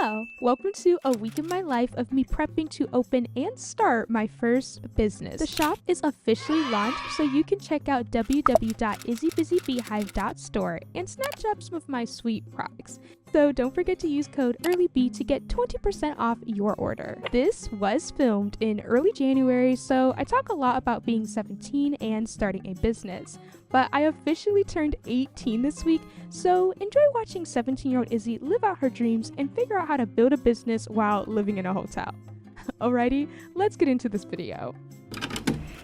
Hello! Welcome to a week in my life of me prepping to open and start my first business. The shop is officially launched, so you can check out www.IzzyBizzyBeehive.store and snatch up some of my sweet products. So don't forget to use code EARLYB to get 20% off your order. This was filmed in early January, so I talk a lot about being 17 and starting a business. But I officially turned 18 this week, so enjoy watching 17-year-old Izzy live out her dreams and figure out how to build a business while living in a hotel. Alrighty, let's get into this video.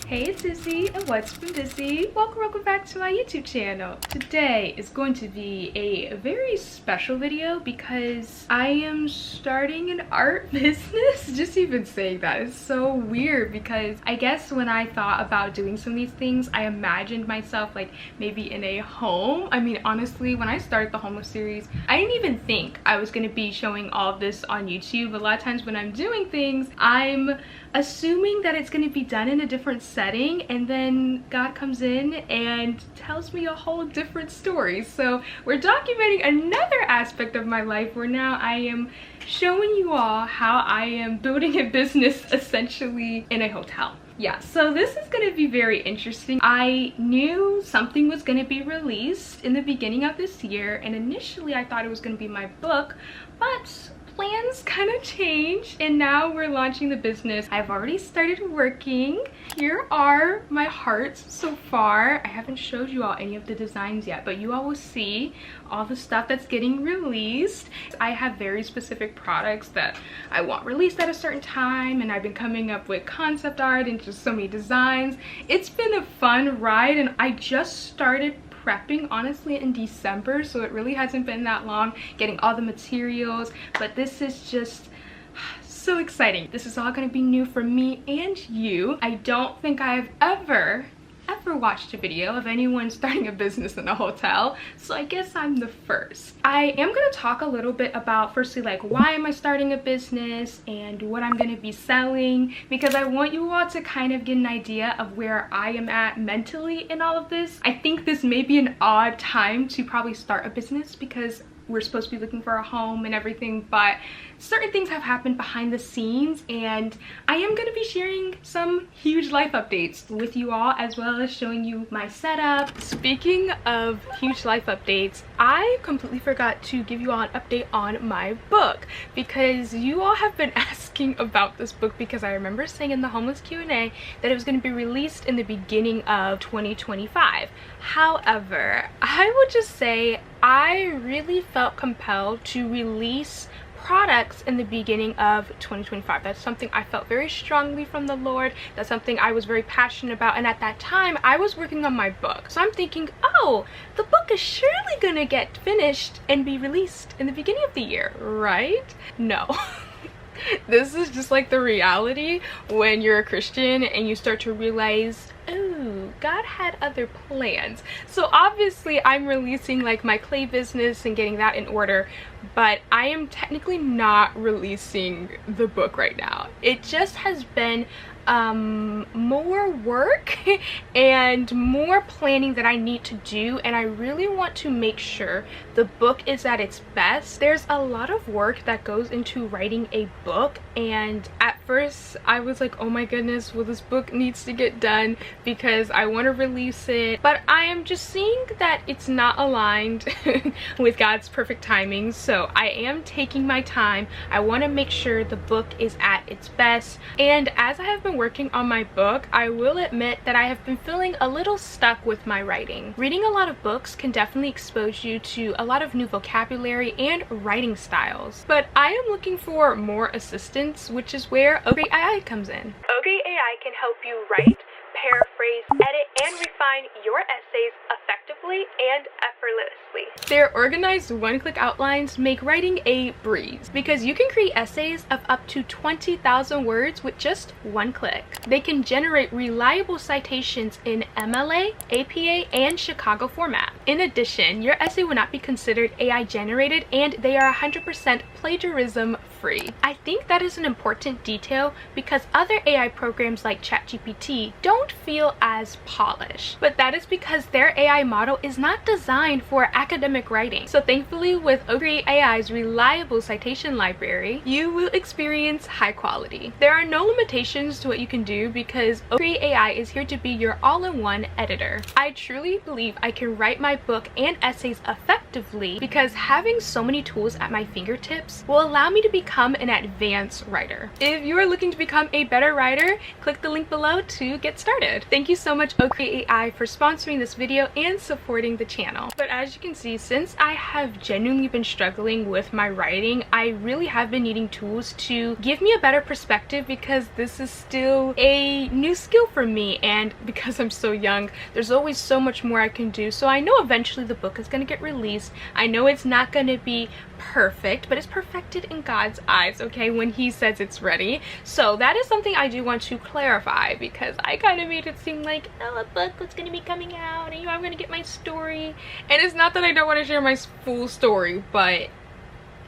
Hey, it's Izzy, and what's been busy? Welcome back to my YouTube channel. Today is going to be a very special video because I am starting an art business. Just even saying that is so weird because I guess when I thought about doing some of these things, I imagined myself like maybe in a home. I mean, honestly, when I started the Homeless series, I didn't even think I was going to be showing all of this on YouTube. A lot of times when I'm doing things, I'm assuming that it's going to be done in a different setting, and then God comes in and tells me a whole different story. So we're documenting another aspect of my life where now I am showing you all how I am building a business essentially in a hotel. Yeah, so this is going to be very interesting. I knew something was going to be released in the beginning of this year, and initially I thought it was going to be my book, but plans kind of changed and now we're launching the business. I've already started working. Here are my hearts so far. I haven't showed you all any of the designs yet, but you all will see all the stuff that's getting released. I have very specific products that I want released at a certain time, and I've been coming up with concept art and just so many designs. It's been a fun ride, and I just started prepping honestly in December, so it really hasn't been that long getting all the materials, but this is just so exciting. This is all going to be new for me and you. I don't think I've ever watched a video of anyone starting a business in a hotel, so I guess I'm the first. I am going to talk a little bit about firstly like why am I starting a business and what I'm going to be selling, because I want you all to kind of get an idea of where I am at mentally in all of this. I think this may be an odd time to probably start a business because we're supposed to be looking for a home and everything, but certain things have happened behind the scenes, and I am going to be sharing some huge life updates with you all, as well as showing you my setup. Speaking of huge life updates, I completely forgot to give you all an update on my book, because you all have been asking about this book, because I remember saying in the Homeless Q&A that it was going to be released in the beginning of 2025. However, I would just say I really felt compelled to release products in the beginning of 2025. That's something I felt very strongly from the Lord. That's something I was very passionate about, and at that time I was working on my book, so I'm thinking, oh, the book is surely gonna get finished and be released in the beginning of the year, right? No. This is just like the reality when you're a Christian and you start to realize, oh, God had other plans. So obviously I'm releasing like my clay business and getting that in order, but I am technically not releasing the book right now. It just has been more work and more planning that I need to do, and I really want to make sure the book is at its best. There's a lot of work that goes into writing a book, and at first I was like, oh my goodness, well, this book needs to get done because I want to release it, but I am just seeing that it's not aligned with God's perfect timing, so I am taking my time. I want to make sure the book is at its best, and as I have been working on my book, I will admit that I have been feeling a little stuck with my writing. Reading a lot of books can definitely expose you to a lot of new vocabulary and writing styles, but I am looking for more assistance, which is where OreateAI comes in. OreateAI can help you write, paraphrase, edit, and refine your essays effectively and effortlessly. Their organized one-click outlines make writing a breeze because you can create essays of up to 20,000 words with just one click. They can generate reliable citations in MLA, APA, and Chicago format. In addition, your essay will not be considered AI generated, and they are 100% plagiarism free. I think that is an important detail because other AI programs like ChatGPT don't feel feel as polished. But that is because their AI model is not designed for academic writing. So thankfully, with OreateAI's reliable citation library, you will experience high quality. There are no limitations to what you can do because OreateAI is here to be your all-in-one editor. I truly believe I can write my book and essays effectively because having so many tools at my fingertips will allow me to become an advanced writer. If you are looking to become a better writer, click the link below to get started. Thank you so much OreateAI for sponsoring this video and supporting the channel. But as you can see, since I have genuinely been struggling with my writing, I really have been needing tools to give me a better perspective because this is still a new skill for me, and because I'm so young, there's always so much more I can do. So I know eventually the book is going to get released. I know it's not going to be perfect, but it's perfected in God's eyes, okay, when he says it's ready. So that is something I do want to clarify because I kind of made it seem like, oh, a book was going to be coming out and I'm going to get my story. And it's not that I don't want to share my full story, but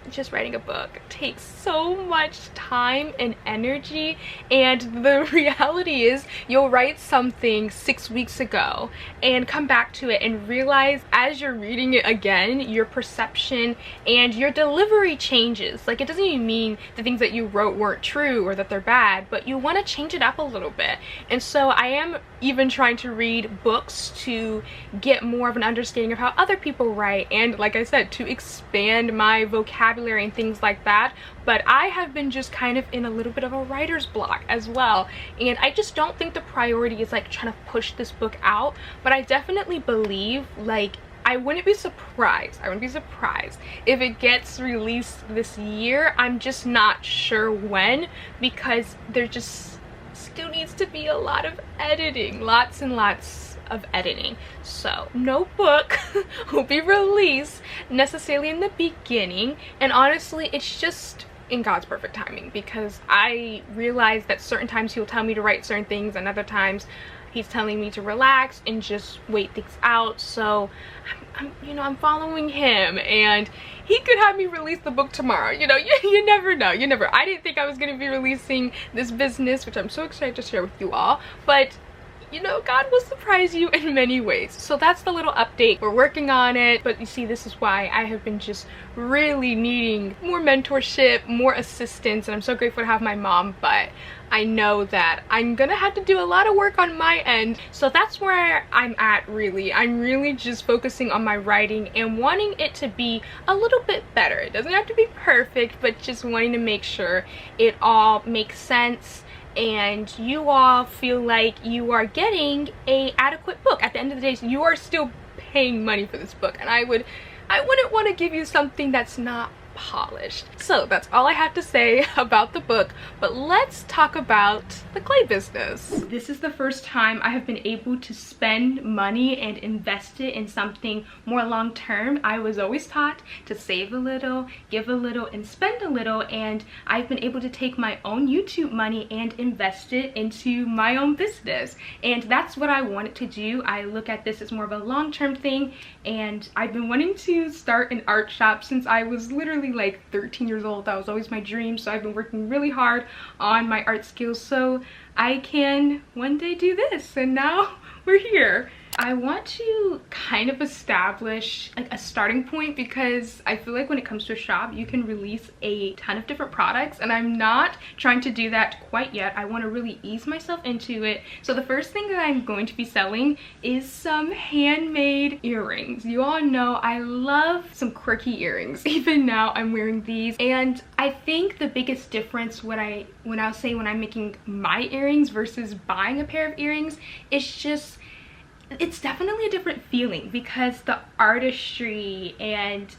just writing a book takes so much time and energy, and the reality is you'll write something 6 weeks ago and come back to it and realize as you're reading it again, your perception and your delivery changes. Like, it doesn't even mean the things that you wrote weren't true or that they're bad, but you want to change it up a little bit. And so I am even trying to read books to get more of an understanding of how other people write, and like I said, to expand my vocabulary and things like that. But I have been just kind of in a little bit of a writer's block as well, and I just don't think the priority is like trying to push this book out. But I definitely believe, like, I wouldn't be surprised if it gets released this year. I'm just not sure when, because there just still needs to be a lot of editing, lots and lots of editing. So no book will be released necessarily in the beginning, and honestly it's just in God's perfect timing, because I realize that certain times he'll tell me to write certain things and other times he's telling me to relax and just wait things out. So I'm following him, and he could have me release the book tomorrow. You never know. I didn't think I was going to be releasing this business, which I'm so excited to share with you all, but God will surprise you in many ways. So that's the little update. We're working on it, but you see, this is why I have been just really needing more mentorship, more assistance, and I'm so grateful to have my mom, but I know that I'm gonna have to do a lot of work on my end. So that's where I'm at, really. I'm really just focusing on my writing and wanting it to be a little bit better. It doesn't have to be perfect, but just wanting to make sure it all makes sense and you all feel like you are getting an adequate book. At the end of the day, you are still paying money for this book, and I wouldn't want to give you something that's not polished. So that's all I have to say about the book, but let's talk about the clay business. This is the first time I have been able to spend money and invest it in something more long term. I was always taught to save a little, give a little, and spend a little, and I've been able to take my own YouTube money and invest it into my own business, and that's what I wanted to do. I look at this as more of a long-term thing, and I've been wanting to start an art shop since I was literally like 13 years old. That was always my dream, so I've been working really hard on my art skills so I can one day do this, and now we're here. I want to kind of establish like a starting point, because I feel like when it comes to a shop you can release a ton of different products, and I'm not trying to do that quite yet. I want to really ease myself into it. So the first thing that I'm going to be selling is some handmade earrings. You all know I love some quirky earrings. Even now I'm wearing these, and I think the biggest difference when I'm making my earrings versus buying a pair of earrings is just, it's definitely a different feeling, because the artistry and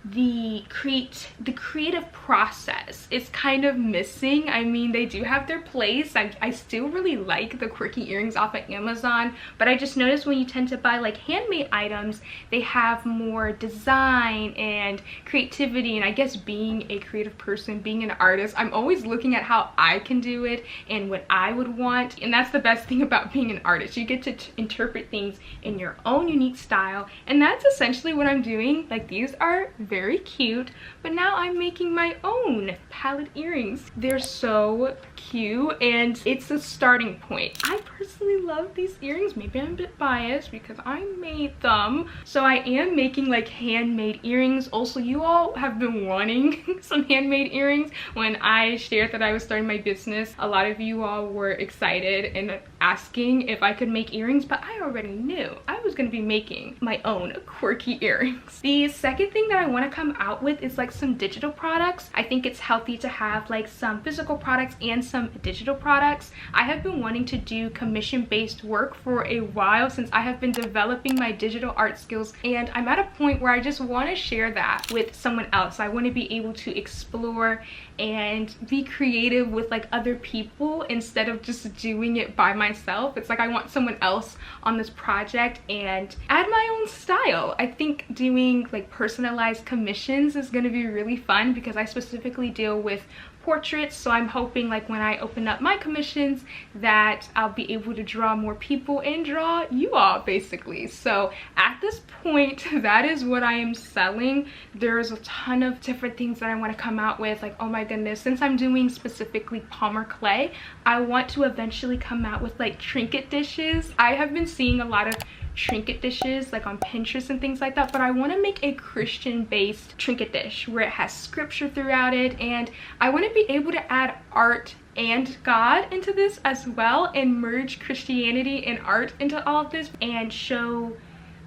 the creative process is kind of missing. I mean, they do have their place. I still really like the quirky earrings off of Amazon, but I just noticed when you tend to buy like handmade items, they have more design and creativity. And I guess being a creative person, being an artist, I'm always looking at how I can do it and what I would want. And that's the best thing about being an artist. You get to interpret things in your own unique style, and that's essentially what I'm doing. Like, these are very cute, but now I'm making my own palette earrings. They're so cute and it's a starting point. I personally love these earrings. Maybe I'm a bit biased because I made them. So I am making like handmade earrings. Also, you all have been wanting some handmade earrings. When I shared that I was starting my business, a lot of you all were excited and asking if I could make earrings, but I already knew I was going to be making my own quirky earrings. The second thing that I want to come out with is like some digital products. I think it's healthy to have like some physical products and some digital products. I have been wanting to do commission-based work for a while since I have been developing my digital art skills, and I'm at a point where I just want to share that with someone else. I want to be able to explore and be creative with like other people instead of just doing it by myself. It's like I want someone else on this project and add my own style. I think doing like personalized commissions is going to be really fun because I specifically deal with portraits, so I'm hoping like when I open up my commissions that I'll be able to draw more people and draw you all basically. So at this point, that is what I am selling. There's a ton of different things that I want to come out with, like, oh my goodness, since I'm doing specifically Palmer clay, I want to eventually come out with like trinket dishes. I have been seeing a lot of trinket dishes like on Pinterest and things like that, but I want to make a Christian based trinket dish where it has scripture throughout it, and I want to be able to add art and God into this as well and merge Christianity and art into all of this and show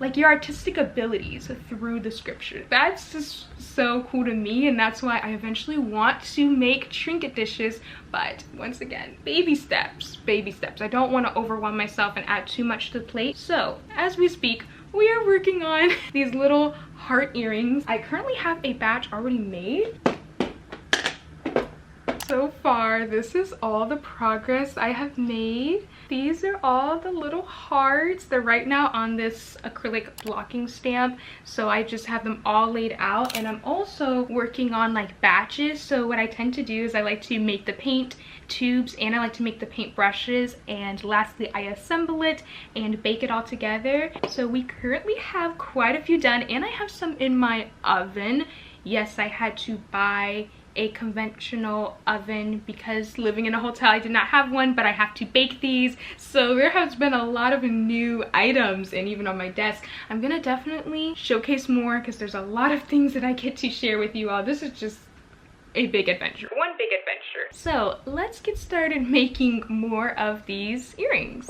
like your artistic abilities through the scripture. That's just so cool to me, and that's why I eventually want to make trinket dishes. But once again, baby steps, baby steps. I don't want to overwhelm myself and add too much to the plate. So as we speak, we are working on these little heart earrings. I currently have a batch already made. So far, this is all the progress I have made. These are all the little hearts. They're right now on this acrylic blocking stamp, so I just have them all laid out, and I'm also working on like batches. So what I tend to do is I like to make the paint tubes and I like to make the paint brushes, and lastly I assemble it and bake it all together. So we currently have quite a few done, and I have some in my oven. Yes, I had to buy a conventional oven because living in a hotel I did not have one, but I have to bake these. So there has been a lot of new items, and even on my desk I'm gonna definitely showcase more because there's a lot of things that I get to share with you all. This is just a big adventure, one big adventure. So let's get started making more of these earrings.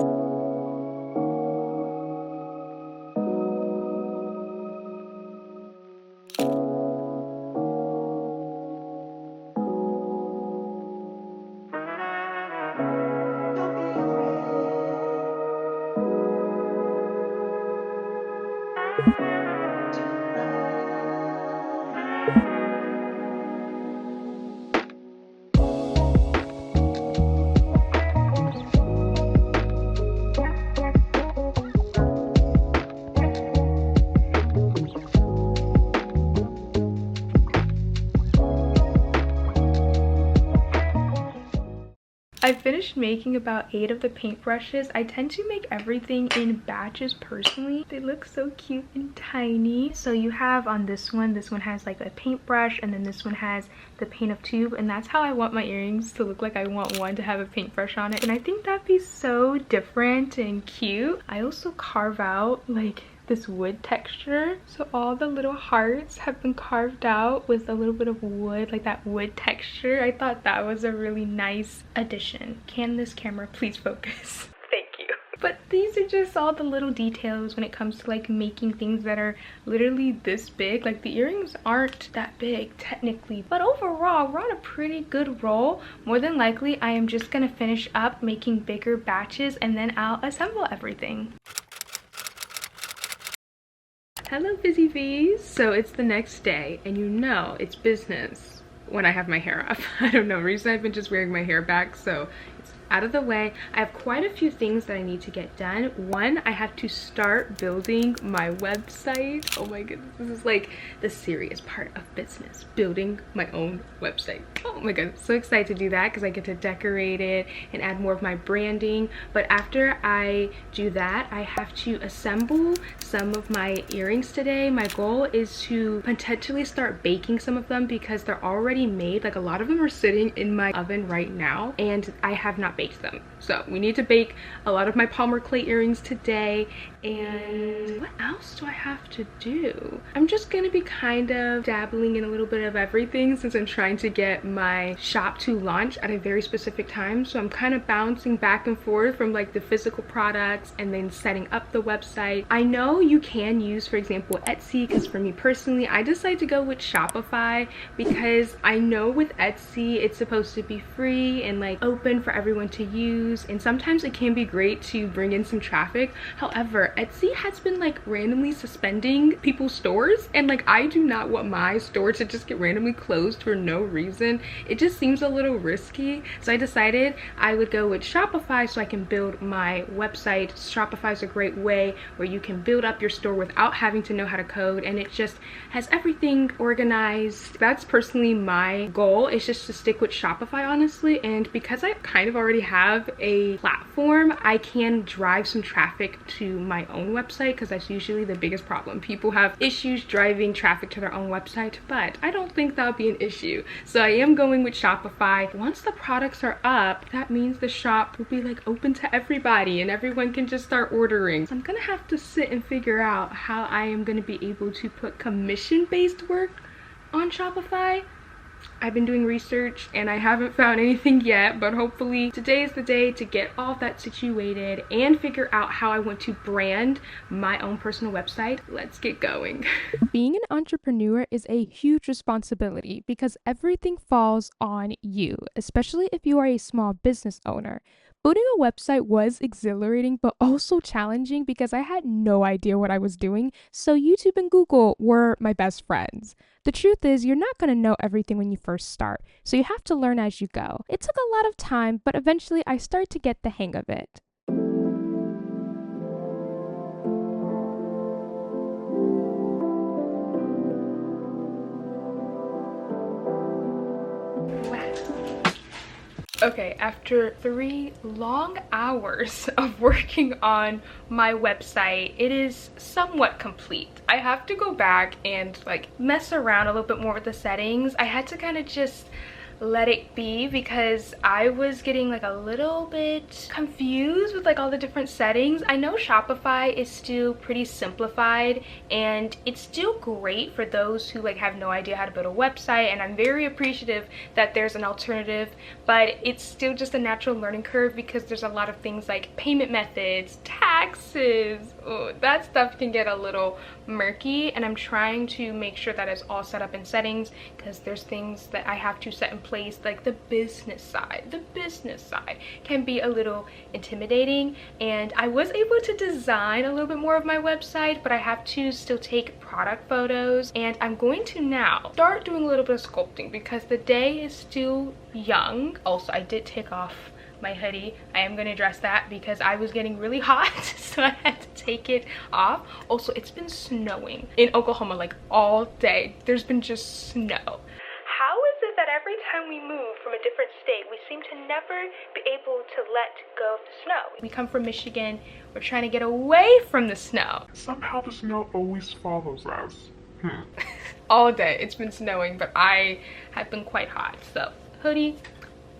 I finished making about 8 of the paintbrushes. I tend to make everything in batches personally. They look so cute and tiny. So you have on this one has like a paintbrush, and then this one has the paint of tube, and that's how I want my earrings to look like. I want one to have a paintbrush on it, and I think that'd be so different and cute. I also carve out like this wood texture, so all the little hearts have been carved out with a little bit of wood, like that wood texture. I thought that was a really nice addition. Can this camera please focus? Thank you. But these are just all the little details when it comes to like making things that are literally this big. Like the earrings aren't that big technically, but overall we're on a pretty good roll. More than likely I am just gonna finish up making bigger batches and then I'll assemble everything. Hello busy bees. So it's the next day, and you know it's business when I have my hair up. I don't know, recently I've been just wearing my hair back, so it's out of the way. I have quite a few things that I need to get done. One, I have to start building my website. Oh my goodness, this is like the serious part of business, building my own website. Oh my goodness, so excited to do that because I get to decorate it and add more of my branding. But after I do that, I have to assemble some of my earrings today. My goal is to potentially start baking some of them because they're already made. Like, a lot of them are sitting in my oven right now and I have not baked them. So we need to bake a lot of my polymer clay earrings today. And what else do I have to do? I'm just gonna be kind of dabbling in a little bit of everything since I'm trying to get my shop to launch at a very specific time. So I'm kind of bouncing back and forth from like the physical products and then setting up the website. I know you can use, for example, Etsy, because for me personally, I decided to go with Shopify because I know with Etsy it's supposed to be free and like open for everyone to use, and sometimes it can be great to bring in some traffic. However, Etsy has been like randomly suspending people's stores, and like I do not want my store to just get randomly closed for no reason. It just seems a little risky, so I decided I would go with Shopify so I can build my website. Shopify is a great way where you can build up your store without having to know how to code, and it just has everything organized. That's personally my goal, is just to stick with Shopify, honestly. And because I kind of already have a platform, I can drive some traffic to my own website, because that's usually the biggest problem. People have issues driving traffic to their own website, but I don't think that'll be an issue. So I am going with Shopify. Once the products are up, that means the shop will be like open to everybody and everyone can just start ordering. So I'm gonna have to sit and figure out how I am gonna be able to put commission-based work on Shopify. I've been doing research and I haven't found anything yet, but hopefully today is the day to get all of that situated and figure out how I want to brand my own personal website. Let's get going. Being an entrepreneur is a huge responsibility because everything falls on you, especially if you are a small business owner. Building a website was exhilarating, but also challenging because I had no idea what I was doing, so YouTube and Google were my best friends. The truth is, you're not going to know everything when you first start, so you have to learn as you go. It took a lot of time, but eventually I started to get the hang of it. Okay, after 3 long hours of working on my website, it is somewhat complete. I have to go back and like mess around a little bit more with the settings. I had to kind of just let it be because I was getting like a little bit confused with like all the different settings. I know Shopify is still pretty simplified and it's still great for those who like have no idea how to build a website, and I'm very appreciative that there's an alternative, but it's still just a natural learning curve because there's a lot of things like payment methods, taxes. Oh, that stuff can get a little murky, and I'm trying to make sure that it's all set up in settings because there's things that I have to set in place, like the business side. The business side can be a little intimidating, and I was able to design a little bit more of my website, but I have to still take product photos, and I'm going to now start doing a little bit of sculpting because the day is still young. Also, I did take off my hoodie. I am going to address that because I was getting really hot, so I had to take it off. Also, it's been snowing in Oklahoma like all day. There's been just snow. How is it that every time we move from a different state, we seem to never be able to let go of the snow? We come from Michigan. We're trying to get away from the snow. Somehow the snow always follows us. All day it's been snowing, but I have been quite hot, so hoodie,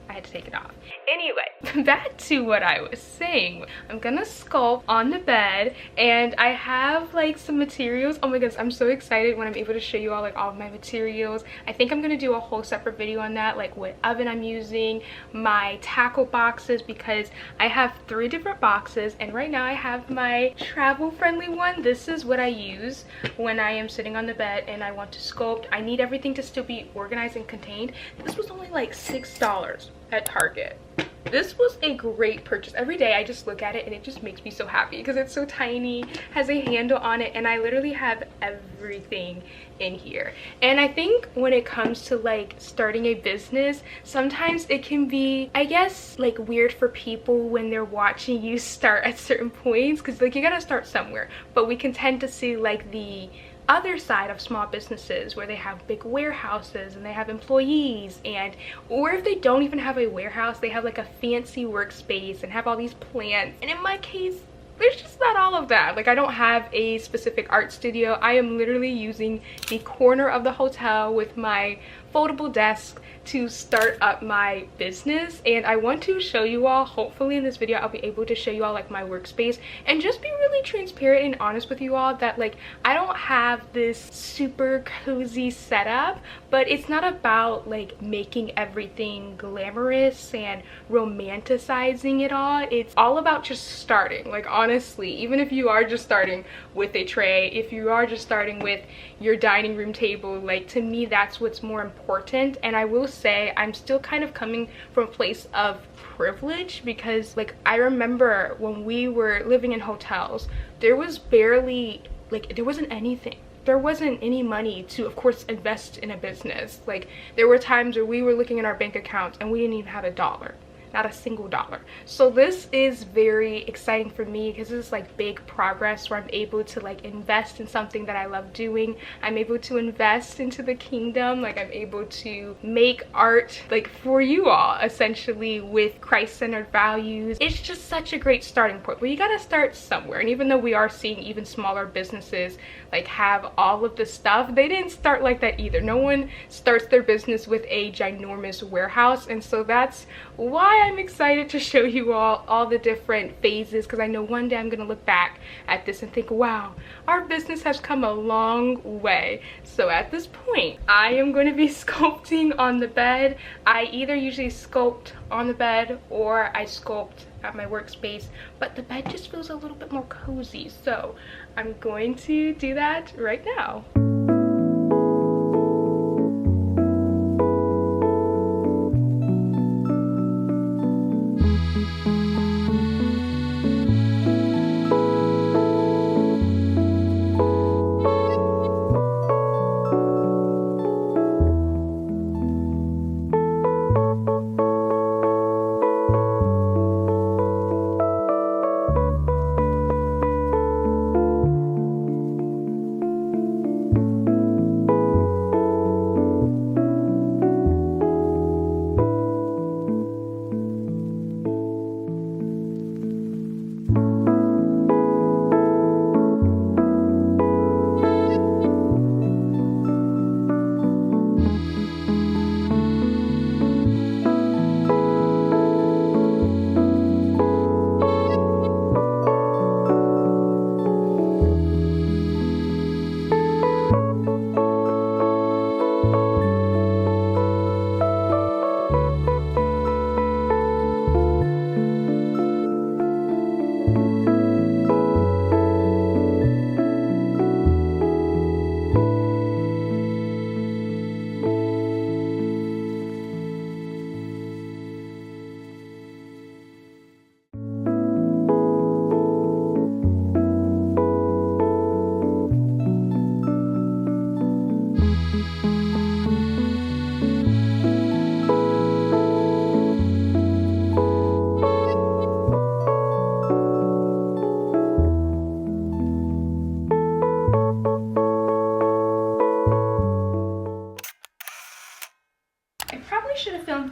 I had to take it off. Anyway, back to what I was saying. I'm gonna sculpt on the bed, and I have like some materials. Oh my goodness, I'm so excited when I'm able to show you all like all of my materials. I think I'm gonna do a whole separate video on that, like what oven I'm using, my tackle boxes, because I have 3 different boxes, and right now I have my travel friendly one. This is what I use when I am sitting on the bed and I want to sculpt. I need everything to still be organized and contained. This was only like $6 at Target. This was a great purchase. Every day I just look at it and it just makes me so happy because it's so tiny, has a handle on it, and I literally have everything in here. And I think when it comes to like starting a business, sometimes it can be, I guess, like weird for people when they're watching you start at certain points, because like you gotta start somewhere. But we can tend to see like the other side of small businesses where they have big warehouses and they have employees, and or if they don't even have a warehouse, they have like a fancy workspace and have all these plants. And in my case, there's just not all of that. Like, I don't have a specific art studio. I am literally using the corner of the hotel with my foldable desk to start up my business. And I want to show you all, hopefully in this video I'll be able to show you all like my workspace and just be really transparent and honest with you all that like I don't have this super cozy setup, but it's not about like making everything glamorous and romanticizing it all. It's all about just starting. Like, honestly, even if you are just starting with a tray, if you are just starting with your dining room table, like, to me that's what's more important. And I will say I'm still kind of coming from a place of privilege, because like I remember when we were living in hotels, there was barely, like, there wasn't anything. There wasn't any money to, of course, invest in a business. Like, there were times where we were looking at our bank accounts and we didn't even have a dollar. Not a single dollar. So this is very exciting for me because this is like big progress where I'm able to like invest in something that I love doing. I'm able to invest into the kingdom. Like, I'm able to make art like for you all, essentially, with Christ-centered values. It's just such a great starting point. But you gotta start somewhere. And even though we are seeing even smaller businesses like have all of the stuff, they didn't start like that either. No one starts their business with a ginormous warehouse. And so that's why I'm excited to show you all the different phases, because I know one day I'm gonna look back at this and think, wow, our business has come a long way. So at this point, I am going to be sculpting on the bed. I either usually sculpt on the bed or I sculpt at my workspace, but the bed just feels a little bit more cozy. So I'm going to do that right now.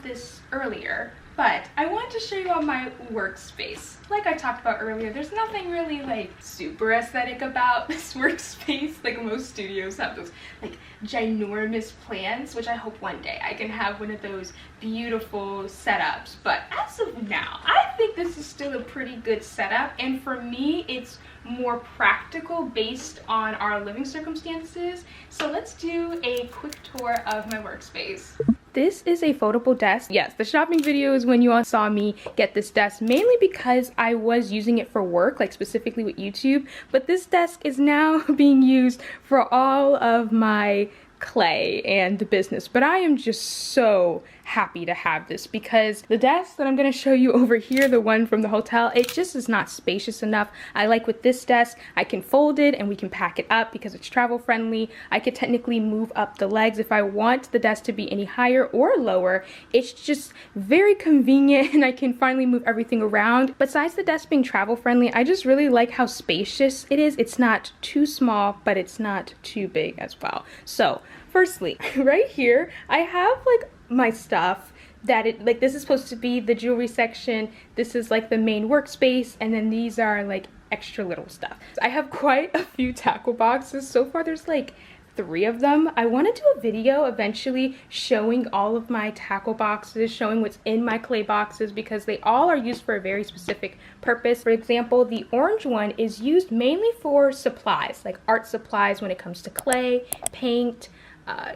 This earlier, but I wanted to show you all my workspace. Like I talked about earlier, there's nothing really like super aesthetic about this workspace. Like, most studios have those like ginormous plants, which I hope one day I can have one of those beautiful setups. But as of now, I think this is still a pretty good setup, and for me it's more practical based on our living circumstances. So let's do a quick tour of my workspace. This is a foldable desk. Yes, the shopping video is when you all saw me get this desk, mainly because I was using it for work, like specifically with YouTube. But this desk is now being used for all of my clay and the business. But I am just so happy to have this because the desk that I'm going to show you over here, the one from the hotel, it just is not spacious enough. I like with this desk, I can fold it and we can pack it up because it's travel friendly. I could technically move up the legs if I want the desk to be any higher or lower. It's just very convenient and I can finally move everything around. Besides the desk being travel friendly, I just really like how spacious it is. It's not too small, but it's not too big as well. So firstly, right here, I have like my stuff that this is supposed to be the jewelry section. This is like the main workspace, and then these are like extra little stuff. So I have quite a few tackle boxes. So far there's like 3 of them. I want to do a video eventually showing all of my tackle boxes, showing what's in my clay boxes, because they all are used for a very specific purpose. For example, the orange one is used mainly for supplies, like art supplies when it comes to clay, paint,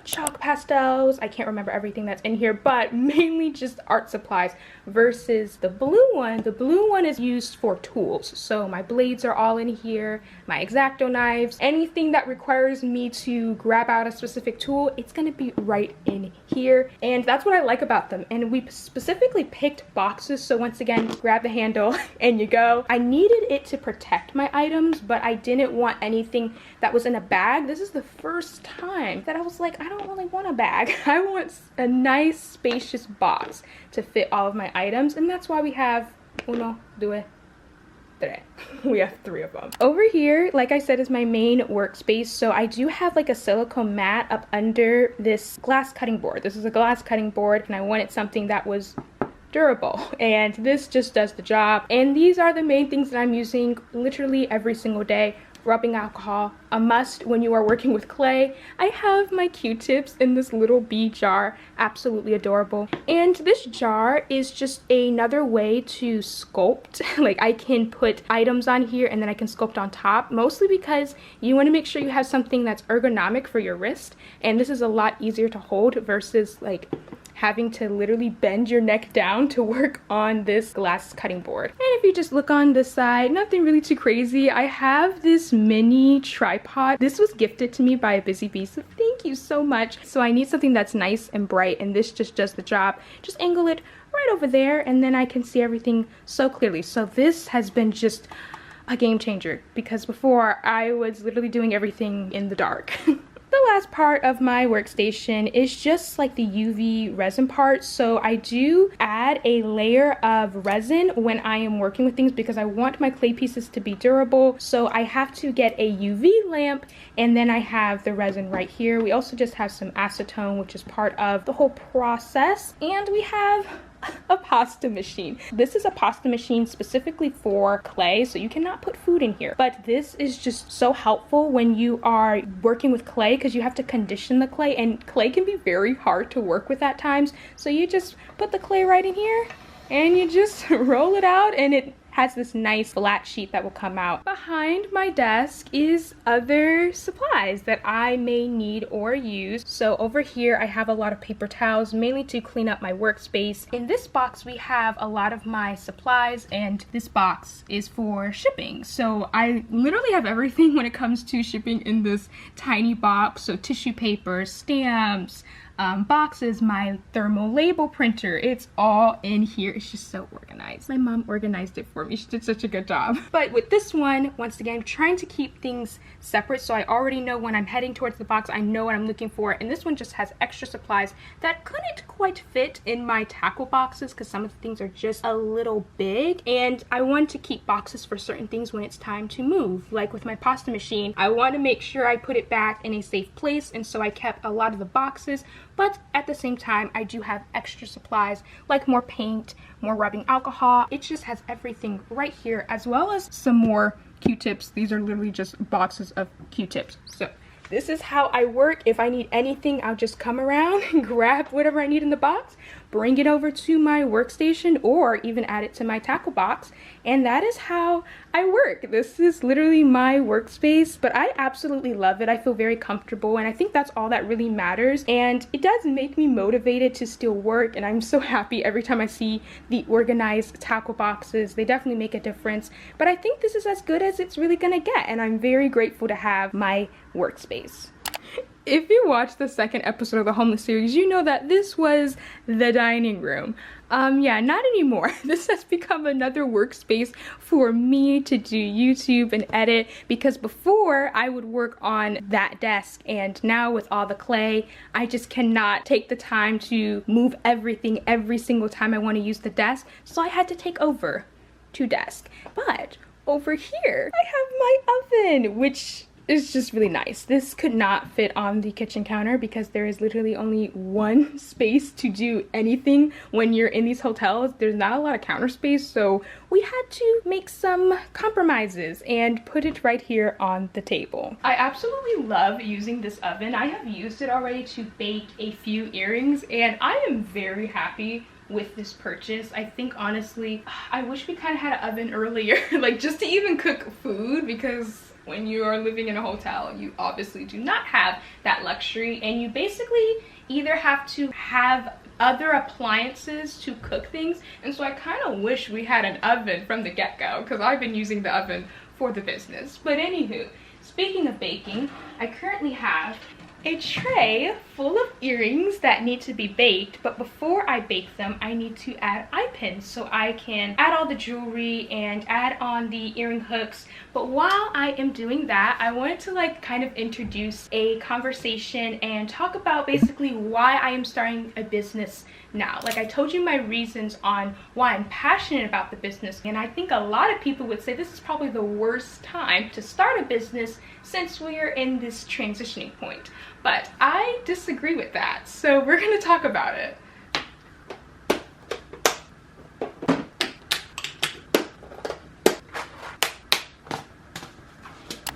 chalk pastels. I can't remember everything that's in here, but mainly just art supplies, versus the blue one. The blue one is used for tools. So my blades are all in here, my X-Acto knives, anything that requires me to grab out a specific tool, it's gonna be right in here. And that's what I like about them. And we specifically picked boxes, so once again, grab the handle and you go. I needed it to protect my items, but I didn't want anything that was in a bag. This is the first time that I was like, I don't really want a bag. I want a nice spacious box to fit all of my items, and that's why we have uno, due, tres. We have 3 of them. Over here, like I said, is my main workspace. So I do have like a silicone mat up under this glass cutting board. This is a glass cutting board, and I wanted something that was durable, and this just does the job. And these are the main things that I'm using literally every single day. Rubbing alcohol, a must when you are working with clay. I have my Q-tips in this little bee jar, absolutely adorable. And this jar is just another way to sculpt. Like I can put items on here and then I can sculpt on top, mostly because you want to make sure you have something that's ergonomic for your wrist, and this is a lot easier to hold versus like having to literally bend your neck down to work on this glass cutting board. And if you just look on this side, nothing really too crazy. I have this mini tripod. This was gifted to me by IzzyBizzy, so thank you so much. So I need something that's nice and bright, and this just does the job. Just angle it right over there, and then I can see everything so clearly. So this has been just a game changer, because before I was literally doing everything in the dark. The last part of my workstation is just like the UV resin part. So I do add a layer of resin when I am working with things because I want my clay pieces to be durable. So I have to get a UV lamp, and then I have the resin right here. We also just have some acetone, which is part of the whole process. And we have a pasta machine. This is a pasta machine specifically for clay, so you cannot put food in here. But this is just so helpful when you are working with clay, because you have to condition the clay, and clay can be very hard to work with at times. So you just put the clay right in here and you just roll it out, and it has this nice flat sheet that will come out. Behind my desk is other supplies that I may need or use. So over here I have a lot of paper towels, mainly to clean up my workspace. In this box we have a lot of my supplies, and this box is for shipping. So I literally have everything when it comes to shipping in this tiny box. So tissue paper, stamps, boxes, my thermal label printer, it's all in here. It's just so organized. My mom organized it for me. She did such a good job. But with this one, once again, I'm trying to keep things separate, so I already know when I'm heading towards the box, I know what I'm looking for. And this one just has extra supplies that couldn't quite fit in my tackle boxes because some of the things are just a little big, and I want to keep boxes for certain things when it's time to move. Like with my pasta machine, I want to make sure I put it back in a safe place, and so I kept a lot of the boxes. But at the same time, I do have extra supplies like more paint, more rubbing alcohol. It just has everything right here, as well as some more Q-tips. These are literally just boxes of Q-tips. So this is how I work. If I need anything, I'll just come around and grab whatever I need in the box, bring it over to my workstation, or even add it to my tackle box. And that is how I work. This is literally my workspace, but I absolutely love it. I feel very comfortable, and I think that's all that really matters. And it does make me motivated to still work, and I'm so happy every time I see the organized tackle boxes. They definitely make a difference, but I think this is as good as it's really gonna get, and I'm very grateful to have my workspace. If you watched the second episode of the Homeless series, you know that this was the dining room. Yeah, not anymore. This has become another workspace for me to do YouTube and edit, because before I would work on that desk, and now with all the clay, I just cannot take the time to move everything every single time I want to use the desk, so I had to take over to desk. But over here, I have my oven, which is just really nice. This could not fit on the kitchen counter because there is literally only one space to do anything when you're in these hotels. There's not a lot of counter space, so we had to make some compromises and put it right here on the table. I absolutely love using this oven. I have used it already to bake a few earrings, and I am very happy with this purchase. I think honestly, I wish we kind of had an oven earlier, like just to even cook food, because when you are living in a hotel, you obviously do not have that luxury, and you basically either have to have other appliances to cook things. And so I kind of wish we had an oven from the get-go, because I've been using the oven for the business. But anywho, speaking of baking, I currently have a tray full of earrings that need to be baked, but before I bake them, I need to add eye pins so I can add all the jewelry and add on the earring hooks. But while I am doing that, I wanted to like kind of introduce a conversation and talk about basically why I am starting a business now. Like I told you my reasons on why I'm passionate about the business, and I think a lot of people would say this is probably the worst time to start a business since we are in this transitioning point. But I disagree with that, so we're gonna talk about it.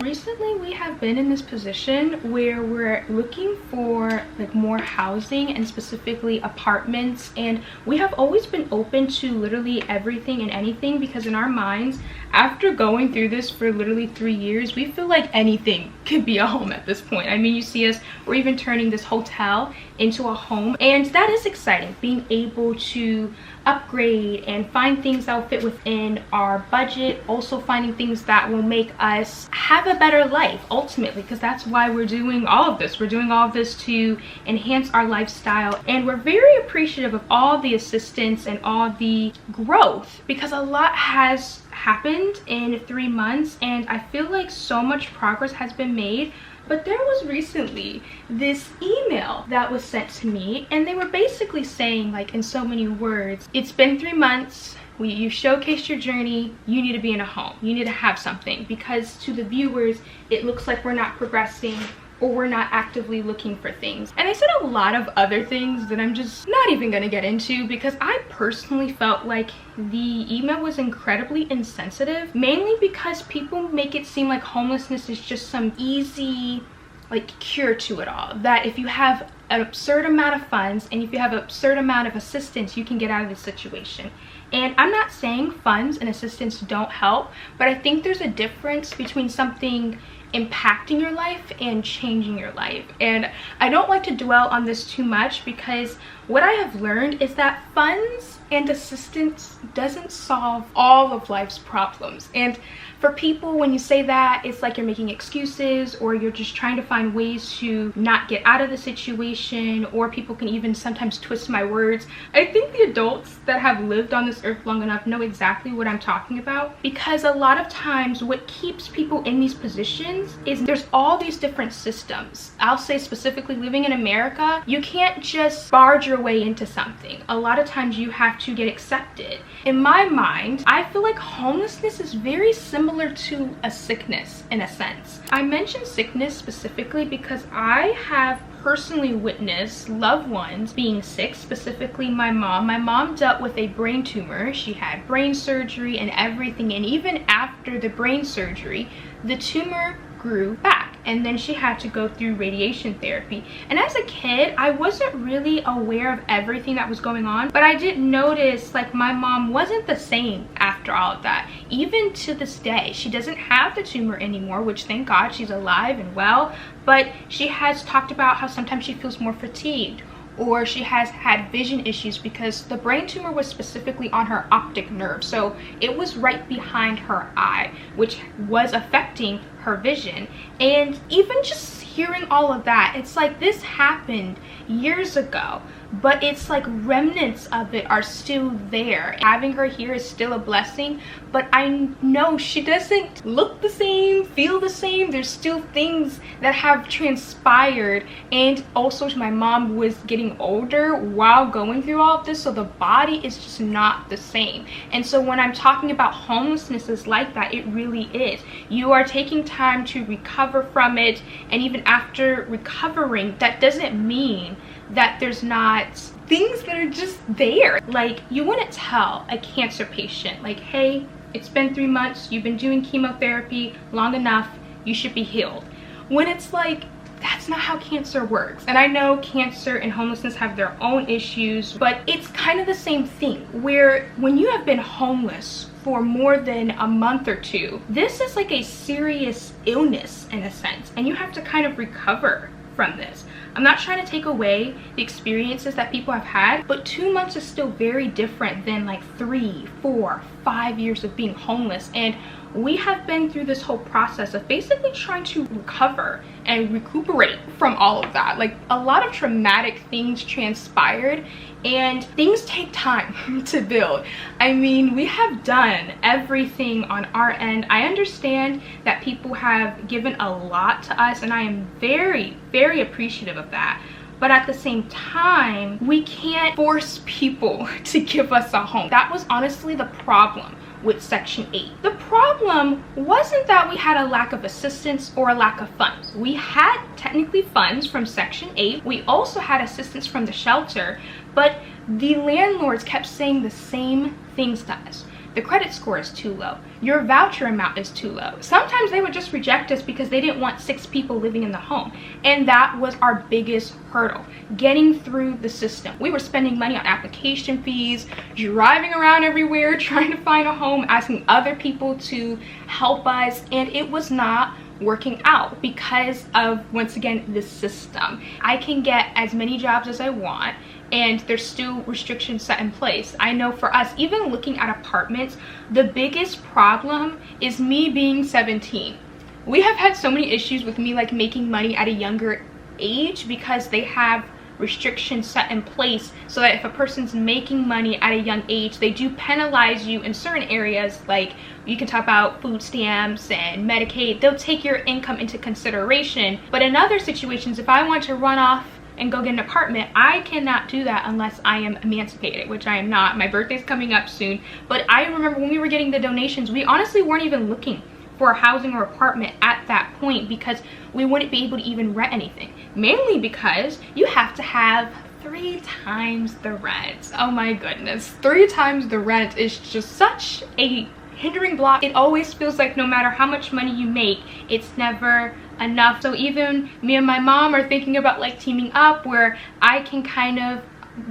Recently, we have been in this position where we're looking for like more housing, and specifically apartments, and we have always been open to literally everything and anything, because in our minds, after going through this for literally 3 years, we feel like anything could be a home at this point. I mean, you see us, we're even turning this hotel into a home, and that is exciting, being able to upgrade and find things that will fit within our budget, also finding things that will make us have a better life ultimately, because that's why we're doing all of this. We're doing all of this to enhance our lifestyle, and we're very appreciative of all the assistance and all the growth, because a lot has happened in 3 months, and I feel like so much progress has been made. But there was recently this email that was sent to me, and they were basically saying, like in so many words, it's been 3 months, you showcased your journey, you need to be in a home, you need to have something, because to the viewers it looks like we're not progressing or we're not actively looking for things. And I said a lot of other things that I'm just not even gonna get into, because I personally felt like the email was incredibly insensitive, mainly because people make it seem like homelessness is just some easy like cure to it all, that if you have an absurd amount of funds and if you have an absurd amount of assistance, you can get out of this situation. And I'm not saying funds and assistance don't help, but I think there's a difference between something impacting your life and changing your life. And I don't like to dwell on this too much, because what I have learned is that funds and assistance doesn't solve all of life's problems. And for people, when you say that, it's like you're making excuses, or you're just trying to find ways to not get out of the situation, or people can even sometimes twist my words. I think the adults that have lived on this earth long enough know exactly what I'm talking about, because a lot of times what keeps people in these positions is there's all these different systems. I'll say specifically living in America, you can't just barge your way into something. A lot of times you have to get accepted. In my mind, I feel like homelessness is very similar to a sickness in a sense. I mention sickness specifically because I have personally witnessed loved ones being sick, specifically my mom. My mom dealt with a brain tumor. She had brain surgery and everything, and even after the brain surgery, the tumor grew back, and then she had to go through radiation therapy. And as a kid, I wasn't really aware of everything that was going on, but I did notice like my mom wasn't the same after all of that. Even to this day, she doesn't have the tumor anymore, which thank God, she's alive and well, but she has talked about how sometimes she feels more fatigued, or she has had vision issues because the brain tumor was specifically on her optic nerve. So it was right behind her eye, which was affecting her vision. And even just hearing all of that, it's like this happened years ago, but it's like remnants of it are still there. Having her here is still a blessing, but I know she doesn't look the same, feel the same. There's still things that have transpired, and also my mom was getting older while going through all of this, so the body is just not the same. And so when I'm talking about homelessness is like that, it really is. You are taking time to recover from it, and even after recovering, that doesn't mean that there's not things that are just there. Like, you wouldn't tell a cancer patient, like, hey, it's been 3 months, you've been doing chemotherapy long enough, you should be healed. When it's like, that's not how cancer works. And I know cancer and homelessness have their own issues, but it's kind of the same thing, where when you have been homeless for more than a month or two, this is like a serious illness in a sense, and you have to kind of recover from this. I'm not trying to take away the experiences that people have had, but 2 months is still very different than like 3, 4, 5 years of being homeless. And we have been through this whole process of basically trying to recover and recuperate from all of that. Like, a lot of traumatic things transpired, and things take time to build. I mean, we have done everything on our end. I understand that people have given a lot to us, and I am very, very appreciative of that. But at the same time, we can't force people to give us a home. That was honestly the problem with Section 8. The problem wasn't that we had a lack of assistance or a lack of funds. We had technically funds from Section 8. We also had assistance from the shelter, but the landlords kept saying the same things to us. The credit score is too low. Your voucher amount is too low. Sometimes they would just reject us because they didn't want 6 people living in the home. And that was our biggest hurdle, getting through the system. We were spending money on application fees, driving around everywhere, trying to find a home, asking other people to help us, and it was not working out because of, once again, the system. I can get as many jobs as I want, and there's still restrictions set in place. I know for us, even looking at apartments, the biggest problem is me being 17. We have had so many issues with me like making money at a younger age because they have restrictions set in place so that if a person's making money at a young age, they do penalize you in certain areas. Like, you can talk about food stamps and Medicaid. They'll take your income into consideration. But in other situations, if I want to run off and go get an apartment, I cannot do that unless I am emancipated, which I am not. My birthday's coming up soon. But I remember when we were getting the donations, we honestly weren't even looking for a housing or apartment at that point because we wouldn't be able to even rent anything. Mainly because you have to have 3 times the rent. Oh my goodness, 3 times the rent is just such a hindering block. It always feels like no matter how much money you make, it's never enough. So even me and my mom are thinking about like teaming up where I can kind of,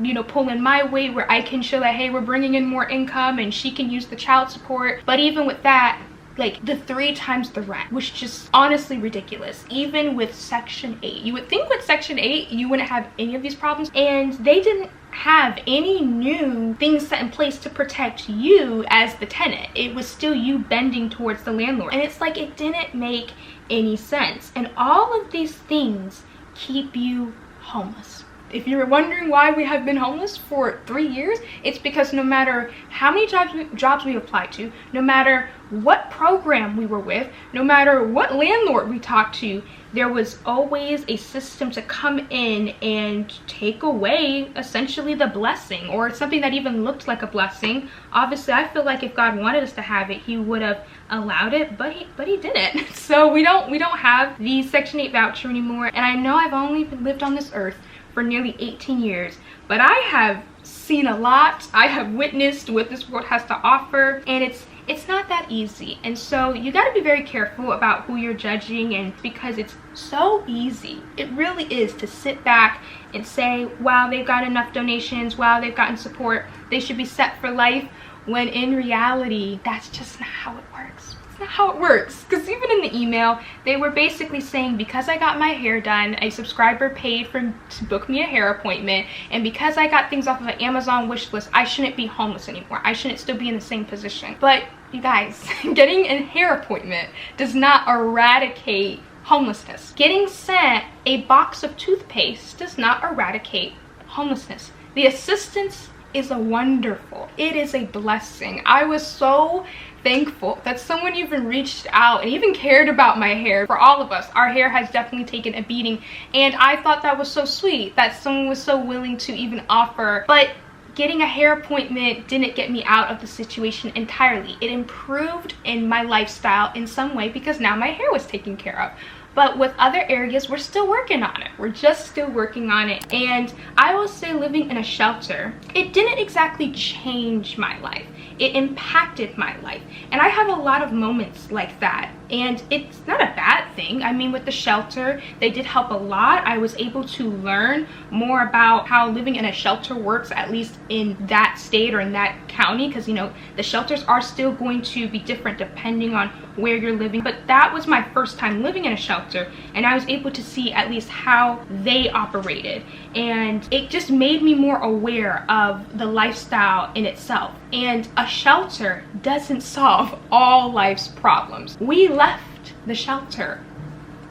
you know, pull in my weight, where I can show that, hey, we're bringing in more income, and she can use the child support. But even with that, like, the 3 times the rent was just honestly ridiculous. Even with Section 8, you would think with Section 8 you wouldn't have any of these problems, and they didn't have any new things set in place to protect you as the tenant. It was still you bending towards the landlord, and it's like it didn't make any sense. And all of these things keep you homeless. If you're wondering why we have been homeless for 3 years, it's because no matter how many jobs we applied to, no matter what program we were with, no matter what landlord we talked to, there was always a system to come in and take away essentially the blessing, or something that even looked like a blessing. Obviously, I feel like if God wanted us to have it, he would have allowed it, but he didn't. So we don't have the Section 8 voucher anymore. And I know I've only lived on this earth for nearly 18 years, but I have seen a lot. I have witnessed what this world has to offer, and it's not that easy. And so you got to be very careful about who you're judging, and because it's so easy, it really is, to sit back and say, wow, they've got enough donations, wow, they've gotten support, they should be set for life, when in reality that's just not how it works. It's that's not how it works. Because even in the email, they were basically saying because I got my hair done, a subscriber paid to book me a hair appointment, and because I got things off of an Amazon wish list, I shouldn't be homeless anymore. I shouldn't still be in the same position. But you guys, getting a hair appointment does not eradicate homelessness. Getting sent a box of toothpaste does not eradicate homelessness. The assistance is wonderful. It is a blessing. I was so thankful that someone even reached out and even cared about my hair. For all of us, our hair has definitely taken a beating, and I thought that was so sweet that someone was so willing to even offer. But getting a hair appointment didn't get me out of the situation entirely. It improved in my lifestyle in some way because now my hair was taken care of. But with other areas, we're still working on it. We're just still working on it. And I will say living in a shelter, it didn't exactly change my life. It impacted my life. And I have a lot of moments like that. And it's not a bad thing. I mean, with the shelter, they did help a lot. I was able to learn more about how living in a shelter works, at least in that state or in that county, because, you know, the shelters are still going to be different depending on where you're living. But that was my first time living in a shelter, and I was able to see at least how they operated. And it just made me more aware of the lifestyle in itself. And a shelter doesn't solve all life's problems. We left the shelter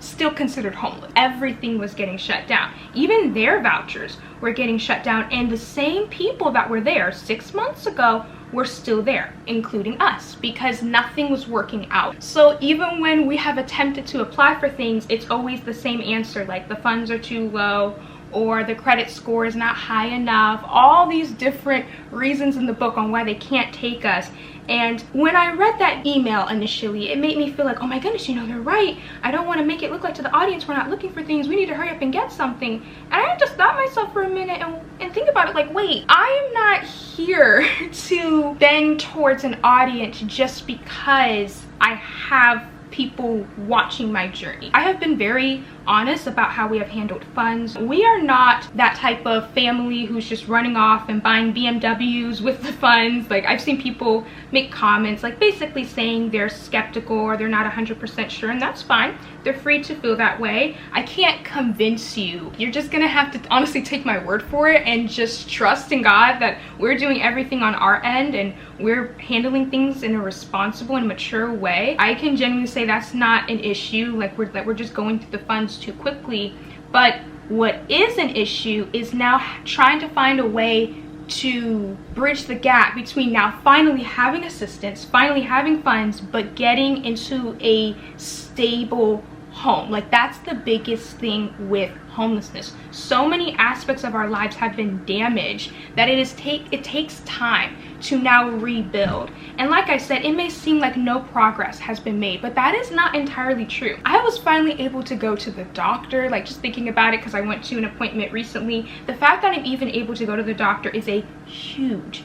still considered homeless. Everything was getting shut down. Even their vouchers were getting shut down, and the same people that were there 6 months ago were still there, including us, because nothing was working out. So even when we have attempted to apply for things, it's always the same answer, like the funds are too low, or the credit score is not high enough. All these different reasons in the book on why they can't take us. And when I read that email initially, it made me feel like, oh my goodness, you know, they're right. I don't want to make it look like to the audience we're not looking for things. We need to hurry up and get something. And I just thought myself for a minute and think about it, like, wait, I am not here to bend towards an audience just because I have people watching my journey. I have been very honest about how we have handled funds. We are not that type of family who's just running off and buying BMWs with the funds. Like, I've seen people make comments like basically saying they're skeptical or they're not 100% sure, and that's fine. They're free to feel that way. I can't convince you. You're just gonna have to honestly take my word for it and just trust in God that we're doing everything on our end and we're handling things in a responsible and mature way. I can genuinely say that's not an issue, like we're just going through the funds too quickly. But what is an issue is now trying to find a way to bridge the gap between now finally having assistance, finally having funds, but getting into a stable home. Like, that's the biggest thing with homelessness. So many aspects of our lives have been damaged that it takes time to now rebuild. And like I said, it may seem like no progress has been made, but that is not entirely true. I was finally able to go to the doctor, like just thinking about it, because I went to an appointment recently. The fact that I'm even able to go to the doctor is a huge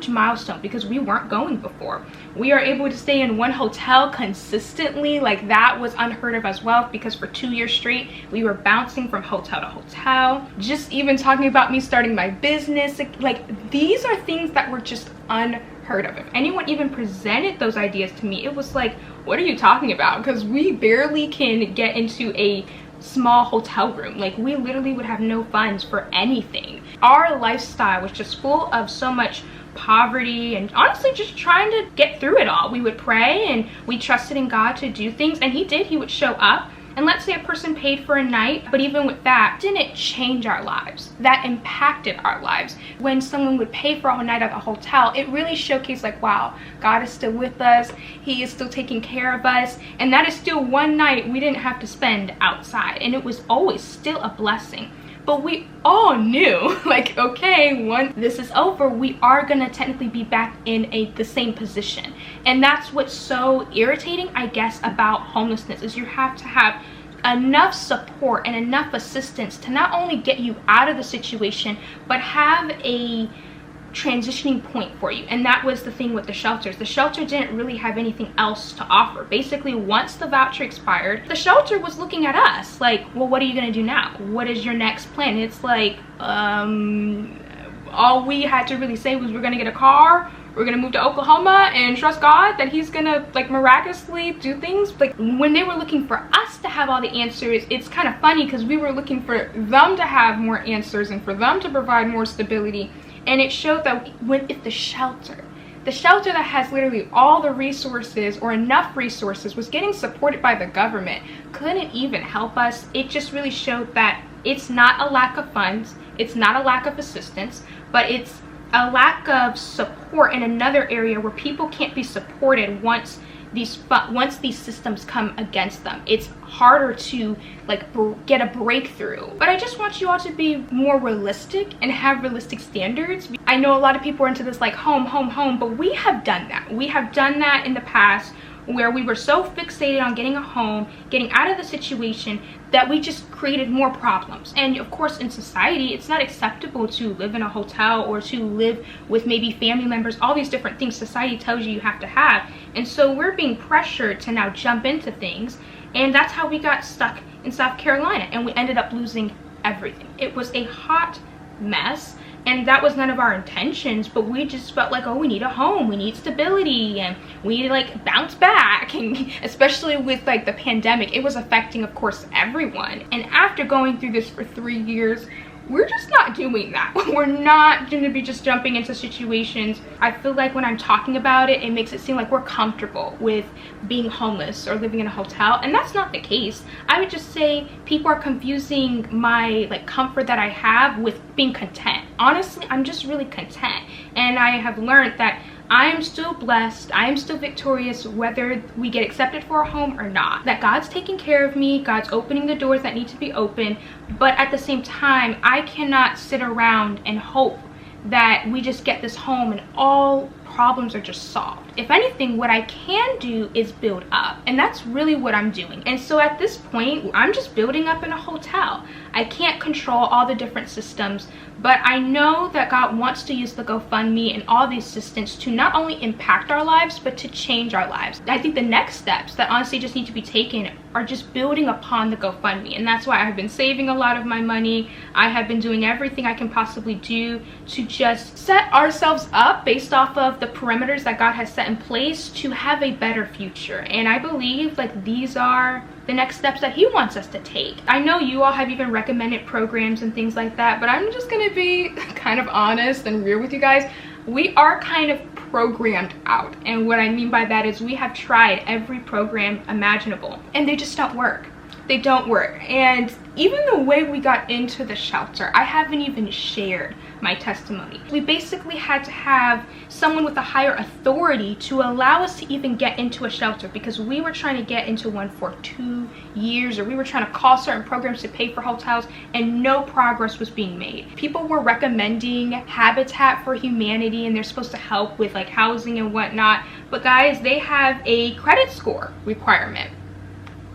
milestone because we weren't going before. We are able to stay in one hotel consistently. Like, that was unheard of as well, because for 2 years straight we were bouncing from hotel to hotel. Just even talking about me starting my business, like these are things that were just unheard of. If anyone even presented those ideas to me, it was like, what are you talking about? Because we barely can get into a small hotel room. Like, we literally would have no funds for anything. Our lifestyle was just full of so much poverty and honestly just trying to get through it all. We would pray and we trusted in God to do things, and he would show up. And let's say a person paid for a night, but even with that, didn't change our lives. That impacted our lives. When someone would pay for a whole night at a hotel, it really showcased like, wow, God is still with us. He is still taking care of us. And that is still one night we didn't have to spend outside. And it was always still a blessing. But we all knew, like, okay, once this is over, we are gonna technically be back in the same position. And that's what's so irritating, I guess, about homelessness, is you have to have enough support and enough assistance to not only get you out of the situation, but have a transitioning point for you. And that was the thing with the shelters. The shelter didn't really have anything else to offer. Basically, once the voucher expired, the shelter was looking at us like, well, what are you gonna do now? What is your next plan? It's like, all we had to really say was we're gonna get a car, we're gonna move to Oklahoma and trust God that he's gonna like miraculously do things. Like when they were looking for us to have all the answers, it's kind of funny because we were looking for them to have more answers and for them to provide more stability. And it showed that if the shelter that has literally all the resources or enough resources was getting supported by the government, couldn't even help us. It just really showed that it's not a lack of funds, it's not a lack of assistance, but it's a lack of support in another area where people can't be supported once these systems come against them. It's harder to like get a breakthrough. But I just want you all to be more realistic and have realistic standards. I know a lot of people are into this like home, but we have done that. We have done that in the past where we were so fixated on getting a home, getting out of the situation, that we just created more problems. And of course in society, it's not acceptable to live in a hotel or to live with maybe family members, all these different things society tells you have to have. And so we're being pressured to now jump into things. And that's how we got stuck in South Carolina and we ended up losing everything. It was a hot mess. And that was none of our intentions, but we just felt like, oh, we need a home, we need stability, and we need to like bounce back. And especially with like the pandemic, it was affecting, of course, everyone. And after going through this for 3 years, we're just not doing that. We're not going to be just jumping into situations. I feel like when I'm talking about it, it makes it seem like we're comfortable with being homeless or living in a hotel, and that's not the case. I would just say people are confusing my like comfort that I have with being content. Honestly, I'm just really content, and I have learned that I am still blessed, I am still victorious whether we get accepted for a home or not. That God's taking care of me, God's opening the doors that need to be open, but at the same time, I cannot sit around and hope that we just get this home and all problems are just solved. If anything, what I can do is build up, and that's really what I'm doing. And so at this point, I'm just building up in a hotel. I can't control all the different systems, but I know that God wants to use the GoFundMe and all these systems to not only impact our lives, but to change our lives. I think the next steps that honestly just need to be taken are just building upon the GoFundMe, and that's why I've been saving a lot of my money. I have been doing everything I can possibly do to just set ourselves up based off of the perimeters that God has set in place to have a better future. And I believe like these are the next steps that he wants us to take. I know you all have even recommended programs and things like that, but I'm just gonna be kind of honest and real with you guys. We are kind of programmed out, and what I mean by that is we have tried every program imaginable and they just don't work. They don't work. And even the way we got into the shelter, I haven't even shared my testimony. We basically had to have someone with a higher authority to allow us to even get into a shelter, because we were trying to get into one for 2 years, or we were trying to call certain programs to pay for hotels, and no progress was being made. People were recommending Habitat for Humanity, and they're supposed to help with like housing and whatnot, but guys, they have a credit score requirement.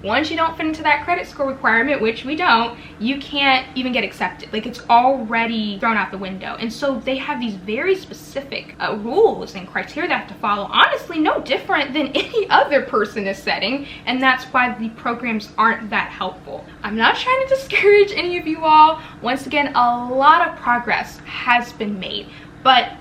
Once you don't fit into that credit score requirement, which we don't, you can't even get accepted. Like, it's already thrown out the window. And so they have these very specific rules and criteria they have to follow. Honestly, no different than any other person is setting. And that's why the programs aren't that helpful. I'm not trying to discourage any of you all. Once again, a lot of progress has been made, but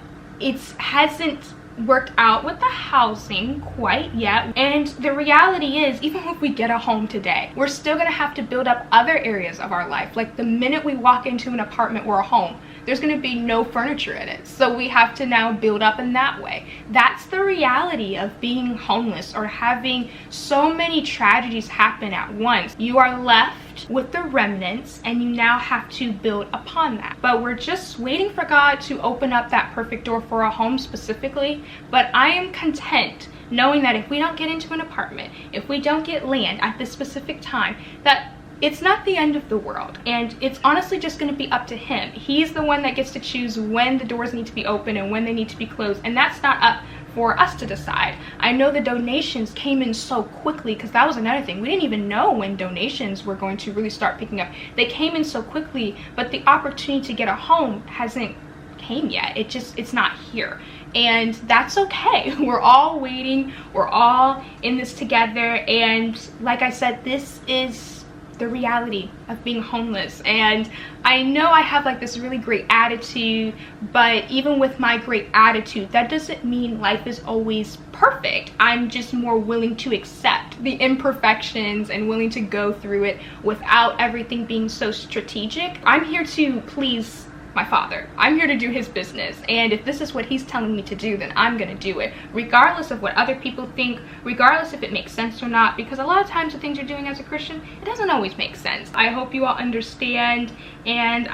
it hasn't worked out with the housing quite yet. And the reality is, even if we get a home today, we're still gonna have to build up other areas of our life. Like the minute we walk into an apartment or a home, there's gonna be no furniture in it, so we have to now build up in that way. That's the reality of being homeless or having so many tragedies happen at once. You are left with the remnants and you now have to build upon that. But we're just waiting for God to open up that perfect door for a home specifically. But I am content knowing that if we don't get into an apartment, if we don't get land at this specific time, that it's not the end of the world, and it's honestly just going to be up to him. He's the one that gets to choose when the doors need to be open and when they need to be closed, and that's not up for us to decide. I know the donations came in so quickly, because that was another thing. We didn't even know when donations were going to really start picking up. They came in so quickly, but the opportunity to get a home hasn't came yet. It's not here. And that's okay. We're all waiting. We're all in this together. And like I said, this is the reality of being homeless. And I know I have like this really great attitude, but even with my great attitude, that doesn't mean life is always perfect. I'm just more willing to accept the imperfections and willing to go through it without everything being so strategic. I'm here to please my father. I'm here to do his business, and if this is what he's telling me to do, then I'm gonna do it, regardless of what other people think, regardless if it makes sense or not, because a lot of times the things you're doing as a Christian, it doesn't always make sense. I hope you all understand, and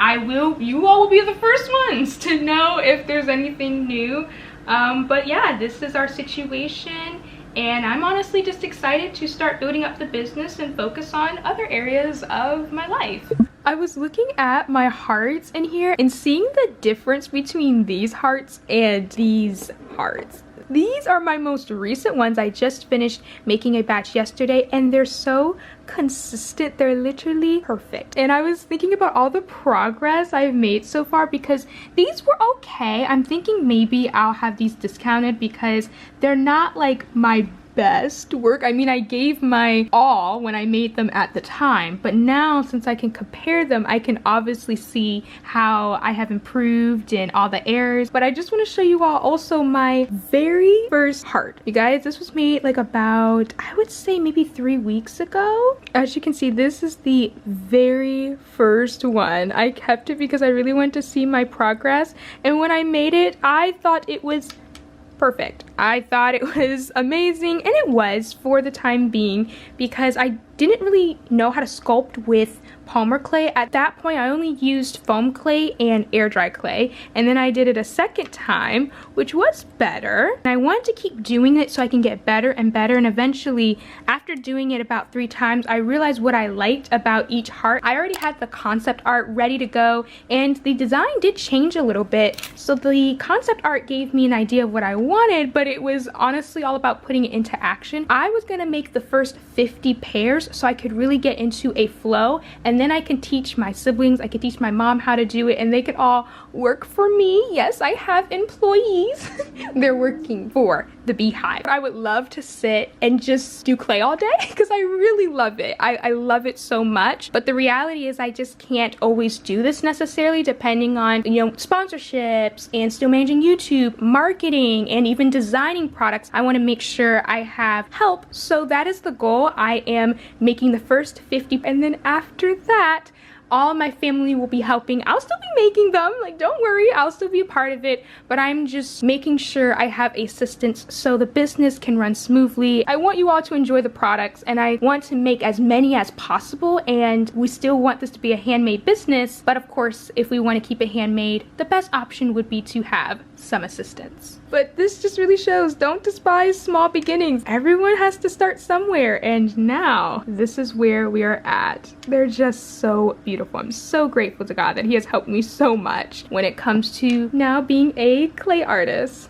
you all will be the first ones to know if there's anything new. But yeah, this is our situation, and I'm honestly just excited to start building up the business and focus on other areas of my life. I was looking at my hearts in here and seeing the difference between these hearts and these hearts. These are my most recent ones. I just finished making a batch yesterday, and they're so consistent. They're literally perfect. And I was thinking about all the progress I've made so far, because these were okay. I'm thinking maybe I'll have these discounted because they're not like my best work. I mean, I gave my all when I made them at the time, but now since I can compare them, I can obviously see how I have improved and all the errors. But I just want to show you all also my very first heart. You guys, this was made like about, I would say maybe 3 weeks ago. As you can see, this is the very first one. I kept it because I really wanted to see my progress, and when I made it, I thought it was perfect. I thought it was amazing, and it was for the time being, because I didn't really know how to sculpt with polymer clay. At that point, I only used foam clay and air dry clay, and then I did it a second time, which was better. And I wanted to keep doing it so I can get better and better, and eventually, after doing it about 3 times, I realized what I liked about each heart. I already had the concept art ready to go, and the design did change a little bit. So the concept art gave me an idea of what I wanted, but it was honestly all about putting it into action. I was gonna make the first 50 pairs so I could really get into a flow, and then I can teach my siblings, I could teach my mom how to do it, and they could all work for me. Yes, I have employees. They're working for the Beehive. I would love to sit and just do clay all day because I really love it. I love it so much, but the reality is I just can't always do this necessarily, depending on, you know, sponsorships and still managing YouTube, marketing, and even designing products. I want to make sure I have help, so that is the goal. I am making the first 50, and then after that, all my family will be helping. I'll still be making them, like, don't worry, I'll still be a part of it, but I'm just making sure I have assistants so the business can run smoothly. I want you all to enjoy the products, and I want to make as many as possible, and we still want this to be a handmade business, but of course, if we want to keep it handmade, the best option would be to have some assistance. But this just really shows, don't despise small beginnings. Everyone has to start somewhere, and now this is where we are at. They're just so beautiful. I'm so grateful to God that He has helped me so much when it comes to now being a clay artist.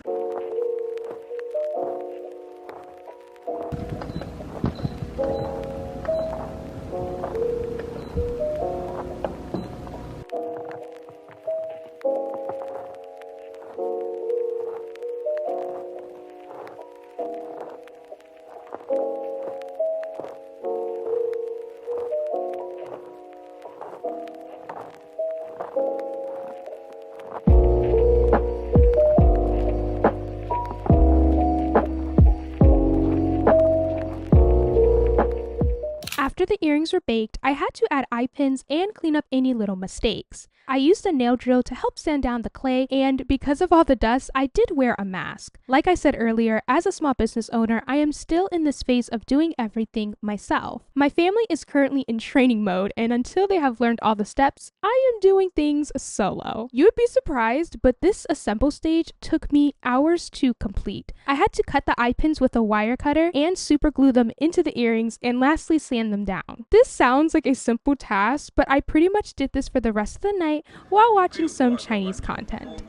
After the earrings were baked, I had to add eye pins and clean up any little mistakes. I used a nail drill to help sand down the clay, and because of all the dust, I did wear a mask. Like I said earlier, as a small business owner, I am still in this phase of doing everything myself. My family is currently in training mode, and until they have learned all the steps, I am doing things solo. You would be surprised, but this assemble stage took me hours to complete. I had to cut the eye pins with a wire cutter and super glue them into the earrings, and lastly sand them down. This sounds like a simple task, but I pretty much did this for the rest of the night while watching some Chinese content.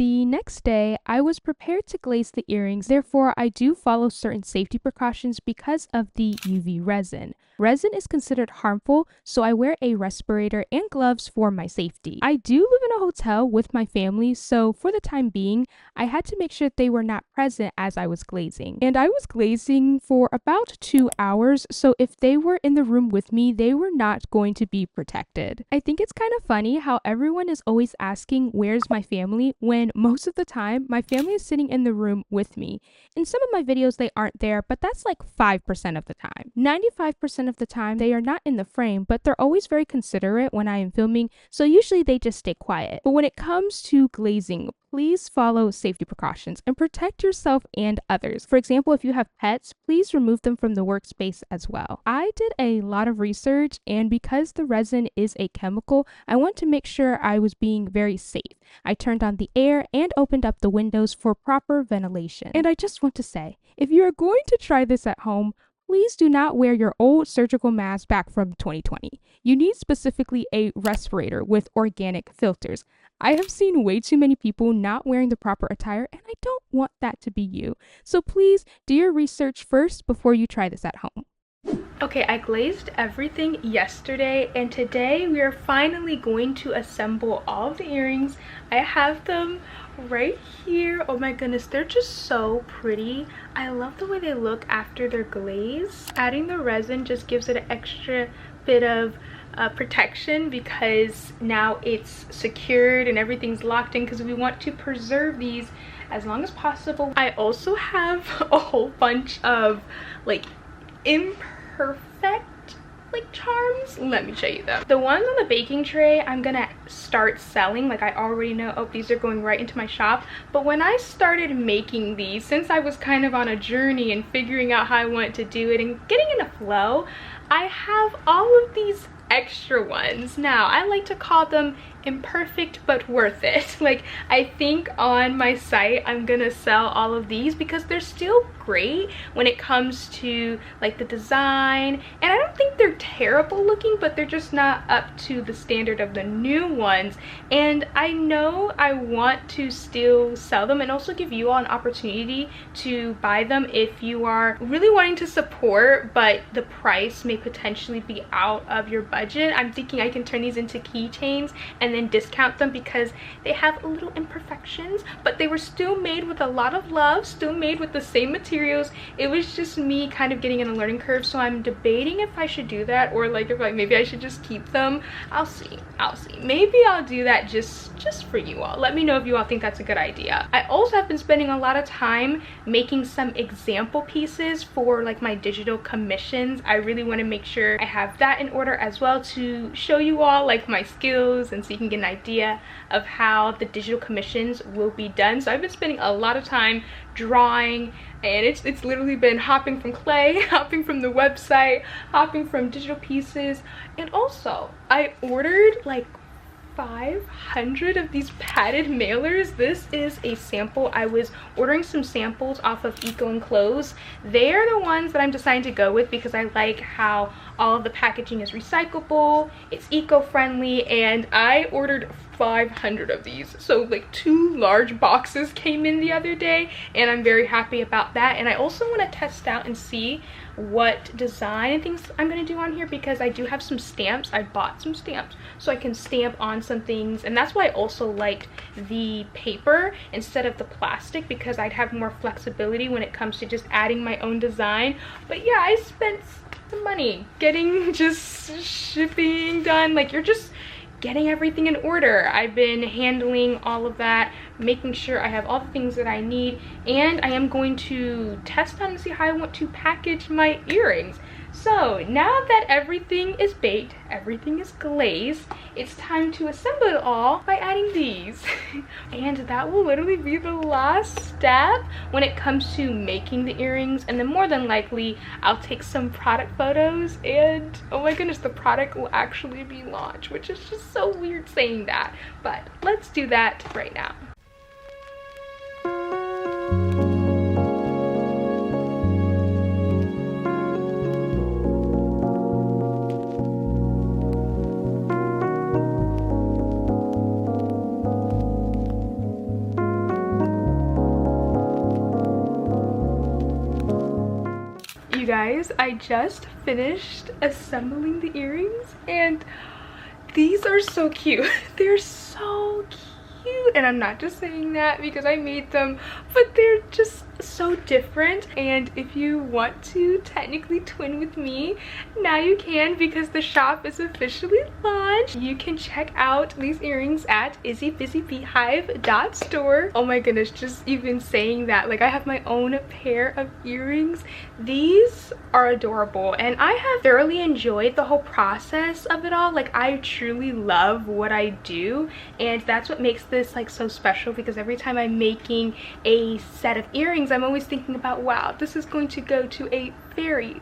The next day, I was prepared to glaze the earrings, therefore I do follow certain safety precautions because of the UV resin. Resin is considered harmful, so I wear a respirator and gloves for my safety. I do live in a hotel with my family, so for the time being, I had to make sure they were not present as I was glazing. And I was glazing for about 2 hours, so if they were in the room with me, they were not going to be protected. I think it's kind of funny how everyone is always asking, where's my family, when most of the time, my family is sitting in the room with me. In some of my videos, they aren't there, but that's like 5% of the time. 95% of the time, they are not in the frame, but they're always very considerate when I am filming, so usually they just stay quiet. But when it comes to glazing, please follow safety precautions and protect yourself and others. For example, if you have pets, please remove them from the workspace as well. I did a lot of research, and because the resin is a chemical, I want to make sure I was being very safe. I turned on the air and opened up the windows for proper ventilation. And I just want to say, if you are going to try this at home, please do not wear your old surgical mask back from 2020. You need specifically a respirator with organic filters. I have seen way too many people not wearing the proper attire, and I don't want that to be you. So please do your research first before you try this at home. Okay, I glazed everything yesterday, and today we are finally going to assemble all of the earrings. I have them right here. Oh my goodness, they're just so pretty. I love the way they look after they're glazed. Adding the resin just gives it an extra bit of protection because now it's secured and everything's locked in, because we want to preserve these as long as possible. I also have a whole bunch of like imperfect like charms. Let me show you them. The ones on the baking tray I'm gonna start selling. Like, I already know, oh, these are going right into my shop. But when I started making these, since I was kind of on a journey and figuring out how I wanted to do it and getting in a flow, I have all of these extra ones. Now, I like to call them imperfect but worth it. Like, I think on my site I'm gonna sell all of these because they're still great when it comes to like the design, and I don't think they're terrible looking, but they're just not up to the standard of the new ones. And I know I want to still sell them and also give you all an opportunity to buy them if you are really wanting to support, but the price may potentially be out of your budget. I'm thinking I can turn these into keychains and then discount them because they have little imperfections, but they were still made with a lot of love, still made with the same materials. It was just me kind of getting in a learning curve, so I'm debating if I should do that or like if maybe I should just keep them. I'll see. Maybe I'll do that just for you all. Let me know if you all think that's a good idea. I also have been spending a lot of time making some example pieces for like my digital commissions. I really want to make sure I have that in order as well to show you all like my skills, and so you can get an idea of how the digital commissions will be done. So I've been spending a lot of time drawing, and it's literally been hopping from clay, hopping from the website, hopping from digital pieces. And also I ordered like 500 of these padded mailers. This is a sample. I was ordering some samples off of 𝐸𝓂𝒃𝓁. They are the ones that I'm deciding to go with because I like how all of the packaging is recyclable, it's eco-friendly, and I ordered 500 of these. So like 2 large boxes came in the other day, and I'm very happy about that. And I also want to test out and see what design and things I'm going to do on here, because I do have some stamps. I bought some stamps so I can stamp on some things, and that's why I also liked the paper instead of the plastic, because I'd have more flexibility when it comes to just adding my own design. But yeah, I spent some money getting just shipping done. Like, you're just getting everything in order. I've been handling all of that, making sure I have all the things that I need, and I am going to test out and see how I want to package my earrings. So now that everything is baked, everything is glazed, it's time to assemble it all by adding these. And that will literally be the last step when it comes to making the earrings. And then more than likely, I'll take some product photos, and oh my goodness, the product will actually be launched, which is just so weird saying that. But let's do that right now. You guys, I just finished assembling the earrings and these are so cute. They're so cute. And I'm not just saying that because I made them, but they're just so different. And if you want to technically twin with me, now you can, because the shop is officially launched. You can check out these earrings at IzzyBizzy.store. Oh my goodness, just even saying that, like, I have my own pair of earrings. These are adorable and I have thoroughly enjoyed the whole process of it all. Like, I truly love what I do, and that's what makes this like so special, because every time I'm making a set of earrings, I'm always thinking about, wow, this is going to go to a very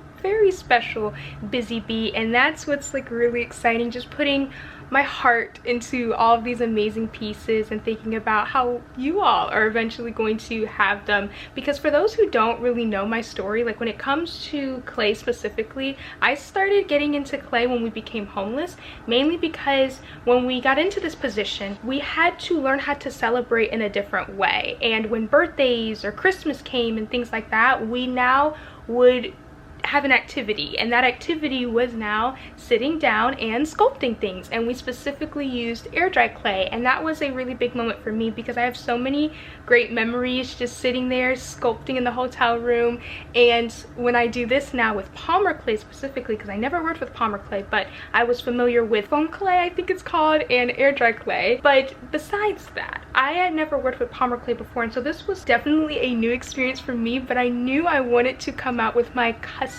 special Busy Bee. And that's what's like really exciting, just putting my heart into all of these amazing pieces and thinking about how you all are eventually going to have them. Because for those who don't really know my story, like when it comes to clay specifically, I started getting into clay when we became homeless, mainly because when we got into this position, we had to learn how to celebrate in a different way. And when birthdays or Christmas came and things like that, we now would have an activity, and that activity was now sitting down and sculpting things. And we specifically used air dry clay, and that was a really big moment for me because I have so many great memories just sitting there sculpting in the hotel room. And when I do this now with Palmer clay specifically, because I never worked with Palmer clay, but I was familiar with foam clay, I think it's called, and air dry clay. But besides that, I had never worked with Palmer clay before, and so this was definitely a new experience for me. But I knew I wanted to come out with my custom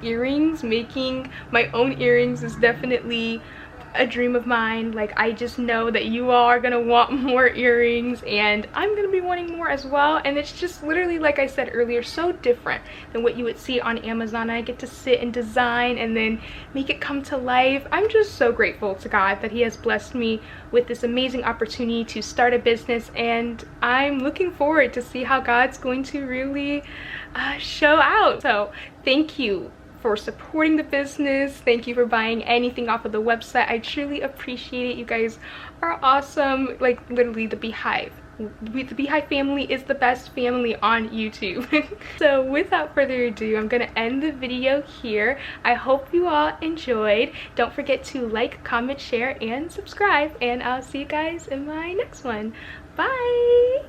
earrings. Making my own earrings is definitely a dream of mine. Like, I just know that you all are gonna want more earrings, and I'm gonna be wanting more as well. And it's just literally, like I said earlier, so different than what you would see on Amazon. I get to sit and design and then make it come to life. I'm just so grateful to God that He has blessed me with this amazing opportunity to start a business, and I'm looking forward to see how God's going to really show out. So thank you for supporting the business. Thank you for buying anything off of the website. I truly appreciate it. You guys are awesome. Like, literally, the Beehive. The Beehive family is the best family on YouTube. So without further ado, I'm gonna end the video here. I hope you all enjoyed. Don't forget to like, comment, share, and subscribe, and I'll see you guys in my next one. Bye!